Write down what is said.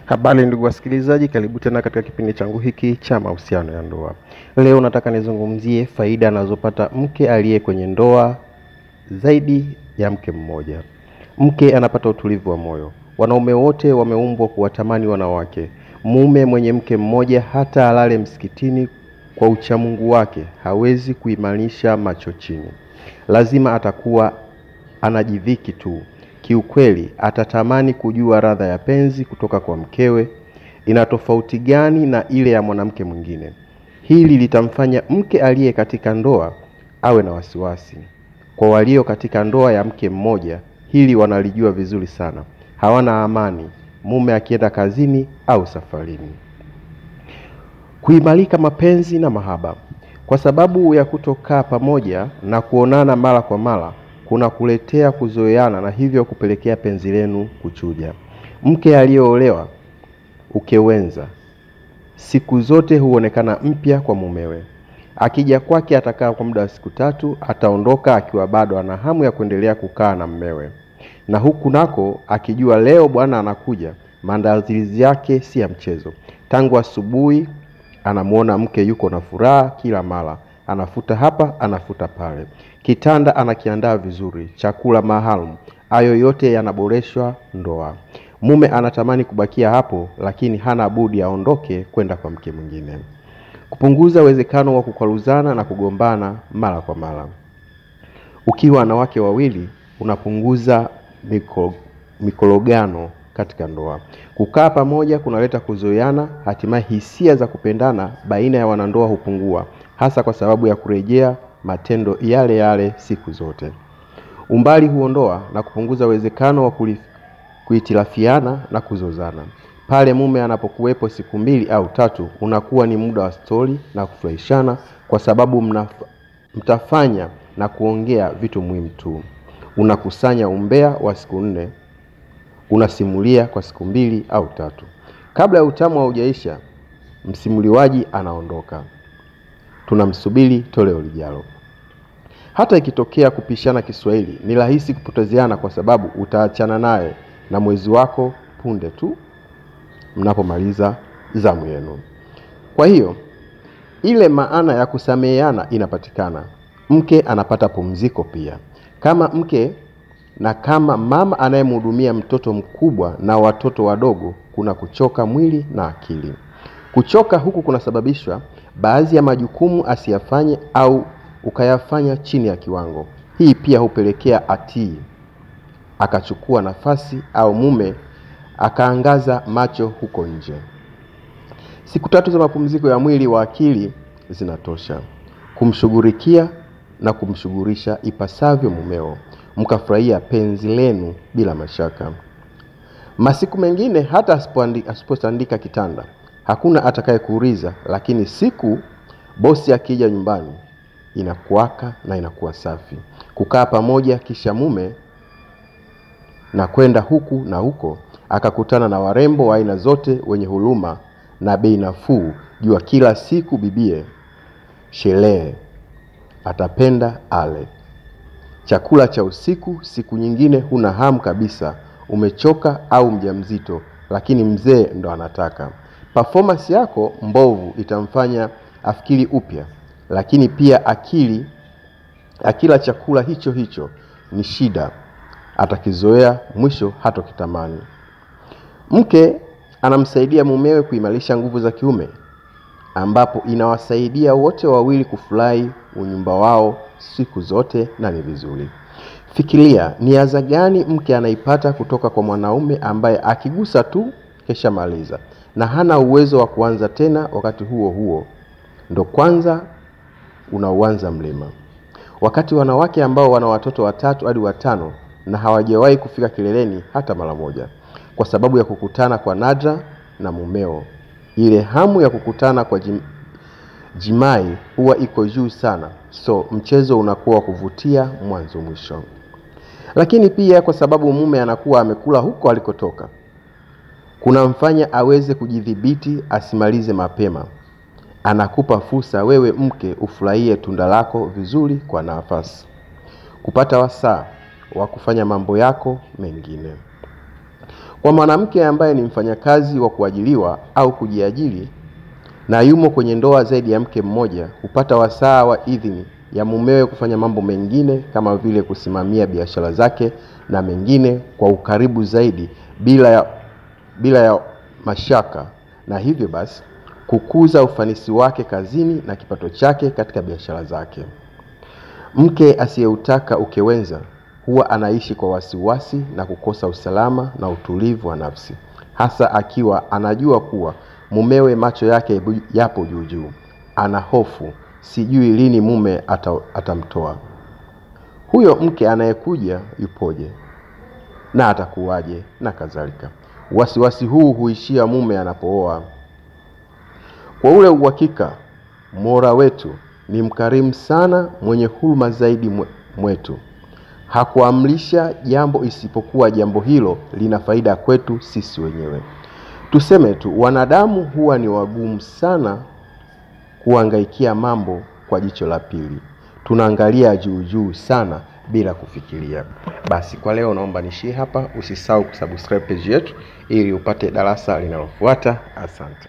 Habari ndugu wasikilizaji, karibu tena katika kipindi changu hiki cha mahusiano ya ndoa. Leo nataka nizungumzie faida anazopata mke aliye kwenye ndoa zaidi ya mke mmoja. Mke anapata utulivu wa moyo. Wanaume wote wameumbwa kuwatamani wanawake. Mume mwenye mke mmoja hata alale msikitini kwa uchamungu wake hawezi kuimanisha macho chini. Lazima atakuwa anajidhiki tu. Kiukweli atatamani kujua ladha ya penzi kutoka kwa mkewe ina tofauti gani na ile ya mwanamke mwingine. Hili litamfanya mke aliye katika ndoa awe na wasiwasi. Kwa walio katika ndoa ya mke mmoja, hili wanalijua vizuri sana. Hawana amani mume akienda kazini au safarini. Kuimarika mapenzi na mahaba. Kwa sababu ya kutokaa pamoja na kuonana mara kwa mara, kuna kuletea kuzoeana na hivyo kupelekea penzi lenu kuchuja. Mke aliyeolewa ukewenza siku zote huonekana mpya kwa mumewe. Akija kwake atakaa kwa muda wa siku 3, ataondoka akiwa bado ana hamu ya kuendelea kukaa na mumewe. Na huku nako akijua leo bwana anakuja, maandalizi yake si ya mchezo. Tangu asubuhi anamuona mke yuko na furaha kila mara. Anafuta hapa, anafuta pale. Kitanda anakiandaa vizuri, chakula maalum. Hayo yote yanaboreshwa ndoa. Mume anatamani kubakia hapo, lakini hana budi aondoke kwenda kwa mke mwingine. Kupunguza uwezekano wa kukwaruzana na kugombana mara kwa mara. Ukiwa na wake wawili, unapunguza mikologano katika ndoa. Kukaa pamoja kunaleta kuzoeana, hatimaye hisia za kupendana baina ya wanandoa hupungua, hasa kwa sababu ya kurejea matendo yale yale siku zote. Umbali huondoa na kupunguza uwezekano wa kuhitilafiana na kuzozana. Pale mume anapokuwepo siku 2 au 3, unakuwa ni muda wa stori na kufurahishana kwa sababu mtafanya na kuongea vitu muhimu tu. Unakusanya umbea wa siku 4, unasimulia kwa siku 2 au 3. Kabla ya utamu haujaisha, msimuliwaji anaondoka. Tunamsubiri toleo lijalo. Hata ikitokea kupishana Kiswahili, ni rahisi kupotezeana kwa sababu utaachana naye na mwezi wako punde tu mnapomaliza zamu yenu. Kwa hiyo, ile maana ya kusameheana inapatikana. Mke anapata pumziko pia. Kama mke na kama mama anayemhudumia mtoto mkubwa na watoto wadogo, kuna kuchoka mwili na akili. Kuchoka huku kunasababishwa baadhi ya majukumu asiyafanye au ukayafanya chini ya kiwango. Hii pia hupelekea atii akachukua nafasi au mume akaangaza macho huko nje. Siku 3 za mapumziko ya mwili wa akili zinatosha kumshughulikia na kumshughulisha ipasavyo mumeo, mkafurahia penzi lenu bila mashaka. Masiku mengine hata asipotandika kitanda, hakuna atakayekuuliza, lakini siku bosi akija nyumbani inakuwaka na inakuwa safi. Kukaa pamoja kisha mume na kwenda huku na huko akakutana na warembo wa aina zote wenye huruma na bei nafuu, jua kila siku bibie sherehe atapenda ale. Chakula cha usiku, siku nyingine huna hamu kabisa, umechoka au mjamzito, lakini mzee ndo anataka. Performance yako mbovu itamfanya afikiri upya, lakini pia akila chakula hicho hicho ni shida, atakizoea, mwisho hatokitamani. Mke anamsaidia mumewe kuimarisha nguvu za kiume, ambapo inawasaidia wote wawili kufurahi unyumba wao siku zote na ni vizuri. Fikiria ni adha gani mke anaipata kutoka kwa mwanaume ambaye akigusa tu kesha maliza na hana uwezo wa kuanza tena. Wakati huo huo ndo kwanza unauanza mlima. Wakati wanawake ambao wana watoto 3 hadi 5 na hawajawahi kufika kileleni hata mara moja kwa sababu ya kukutana kwa nadra na mumeo, ile hamu ya kukutana kwa jimai huwa iko juu sana, so mchezo unakuwa kuvutia mwanzo mwisho. Lakini pia kwa sababu mume anakuwa amekula huko alikotoka, kunamfanya aweze kujidhibiti asimalize mapema. Anakupa fursa wewe mke ufurahie tunda lako vizuri kwa nafasi, kupata wasaa wa kufanya mambo yako mengine. Kwa mwanamke ambaye ni mfanyakazi wa kuajiriwa au kujiajiri na yumo kwenye ndoa zaidi ya mke mmoja, hupata wasaa wa idhini ya mumewe kufanya mambo mengine kama vile kusimamia biashara zake na mengine kwa ukaribu zaidi bila ya mashaka, na hivyo basi kukuza ufanisi wake kazini na kipato chake katika biashara zake. Mke asiyeutaka ukewenza huwa anaishi kwa wasiwasi na kukosa usalama na utulivu wa nafsi, hasa akiwa anajua kuwa mumewe macho yake yapo juu juu. Ana hofu, sijui lini mume atamtoa. Huyo mke anayekuja yupoje na atakuwaje na kadhalika. Wasiwasi huu huishia mume anapooa. Kwa ule uhakika, Mola wetu ni mkarimu sana, mwenye huruma zaidi mwetu. Hakuamrisha jambo isipokuwa jambo hilo lina faida kwetu sisi wenyewe. Tuseme tu, wanadamu huwa ni wagumu sana kuhangaikia mambo kwa jicho la pili. Tunaangalia juu juu sana bila kufikiria. Basi kwa leo naomba nishie hapa. Usisahau kusubscribe page yetu ili upate darasa linalofuata. Asante.